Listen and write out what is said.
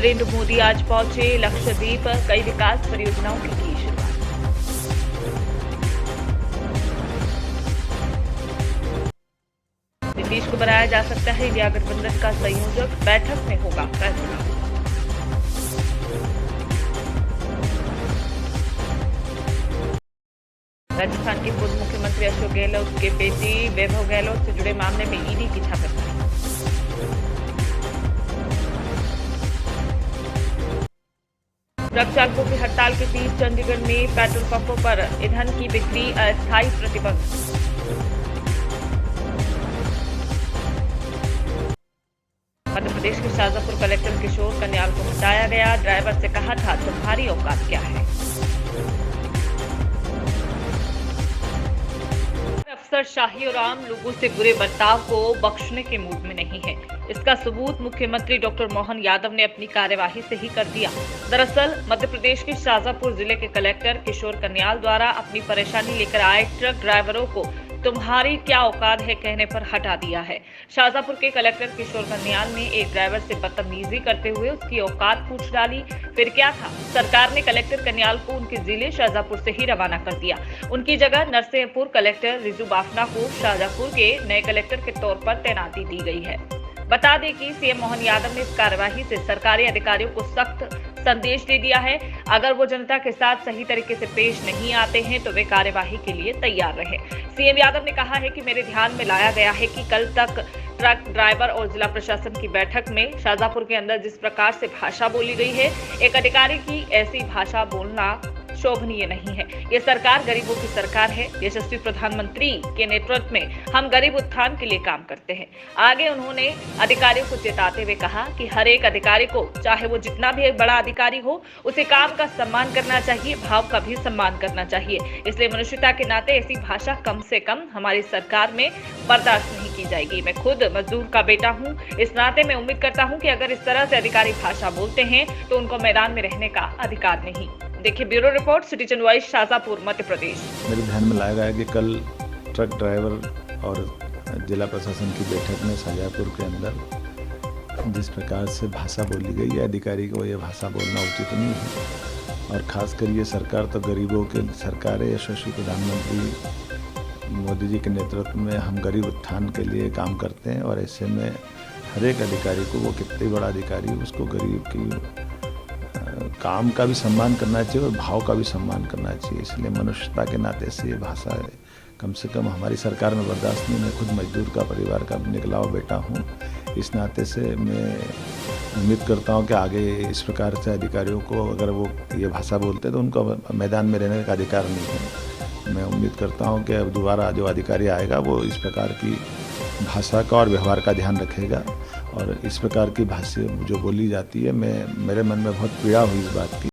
नरेंद्र मोदी आज पहुंचे लक्षद्वीप, कई विकास परियोजनाओं की शुरुआत। नीतीश को बनाया जा सकता है इंडिया गठबंधन का संयोजक, बैठक में होगा फैसला। राजस्थान के पूर्व मुख्यमंत्री अशोक गहलोत के बेटे वैभव गहलोत से जुड़े मामले में ईडी की छापेमारी। ट्रक चालकों की हड़ताल के बीच चंडीगढ़ में पेट्रोल पंपों पर ईंधन की बिक्री अस्थायी प्रतिबंध। मध्य प्रदेश के शाजापुर कलेक्टर किशोर कन्याल को हटाया गया, ड्राइवर से कहा था तुम्हारी औकात क्या है। अफसरशाही और आम लोगों से बुरे बर्ताव को बख्शने के मूड में नहीं है। इसका सबूत मुख्यमंत्री डॉक्टर मोहन यादव ने अपनी कार्यवाही से ही कर दिया। दरअसल मध्य प्रदेश के शाजापुर जिले के कलेक्टर किशोर कन्याल द्वारा अपनी परेशानी लेकर आए ट्रक ड्राइवरों को तुम्हारी क्या औकात है कहने पर हटा दिया है। शाजापुर के कलेक्टर किशोर कन्याल ने एक ड्राइवर से बदतमीजी करते हुए उसकी औकात पूछ डाली। फिर क्या था, सरकार ने कलेक्टर कन्याल को उनके जिले शाजापुर से ही रवाना कर दिया। उनकी जगह नरसिंहपुर कलेक्टर रिजू बाफना को शाजापुर के नए कलेक्टर के तौर पर तैनाती दी गई है। बता दें कि सीएम मोहन यादव ने इस कार्यवाही से सरकारी अधिकारियों को सख्त संदेश दे दिया है। अगर वो जनता के साथ सही तरीके से पेश नहीं आते हैं तो वे कार्यवाही के लिए तैयार रहे। सीएम यादव ने कहा है कि मेरे ध्यान में लाया गया है कि कल तक ट्रक ड्राइवर और जिला प्रशासन की बैठक में शाजापुर के अंदर जिस प्रकार से भाषा बोली गई है, एक अधिकारी की ऐसी भाषा बोलना शोभनीय नहीं है। ये सरकार गरीबों की सरकार है। यशस्वी प्रधानमंत्री के नेतृत्व में हम गरीब उत्थान के लिए काम करते हैं। आगे उन्होंने अधिकारियों को चेताते हुए कहा कि हर एक अधिकारी को, चाहे वो जितना भी एक बड़ा अधिकारी हो, उसे काम का सम्मान करना चाहिए, भाव का भी सम्मान करना चाहिए। इसलिए मनुष्यता के नाते ऐसी भाषा कम से कम हमारी सरकार में बर्दाश्त नहीं की जाएगी। मैं खुद मजदूर का बेटा हूँ, इस नाते मैं उम्मीद करता हूँ कि अगर इस तरह से अधिकारी भाषा बोलते हैं तो उनको मैदान में रहने का अधिकार नहीं। देखिए bureau report, citizen voice, Shajapur, Madhya Pradesh. मेरे ध्यान में लाया गया कि कल ट्रक ड्राइवर और जिला प्रशासन की बैठक में शाजापुर के अंदर जिस प्रकार से भाषा बोली गई है, अधिकारी को ये भाषा बोलना उचित नहीं है। और खासकर ये सरकार तो गरीबों की सरकार है। यशस्वी प्रधानमंत्री मोदी जी के नेतृत्व में हम गरीब उत्थान के लिए काम करते हैं और ऐसे में हर एक अधिकारी को, वो कितने बड़ा अधिकारी हो, उसको गरीब की काम का भी सम्मान करना चाहिए और भाव का भी सम्मान करना चाहिए। इसलिए मनुष्यता के नाते से ये भाषा कम से कम हमारी सरकार में बर्दाश्त नहीं। मैं खुद मजदूर का परिवार का निकला हुआ बेटा हूँ। इस नाते से मैं उम्मीद करता हूँ कि आगे इस प्रकार से अधिकारियों को अगर वो ये भाषा बोलते तो उनको मैदान में रहने का अधिकार नहीं है। मैं उम्मीद करता हूँ कि अब दोबारा जो अधिकारी आएगा वो इस प्रकार की भाषा का और व्यवहार का ध्यान रखेगा। और इस प्रकार की भाषा जो बोली जाती है, मेरे मन में बहुत पीड़ा हुई इस बात की।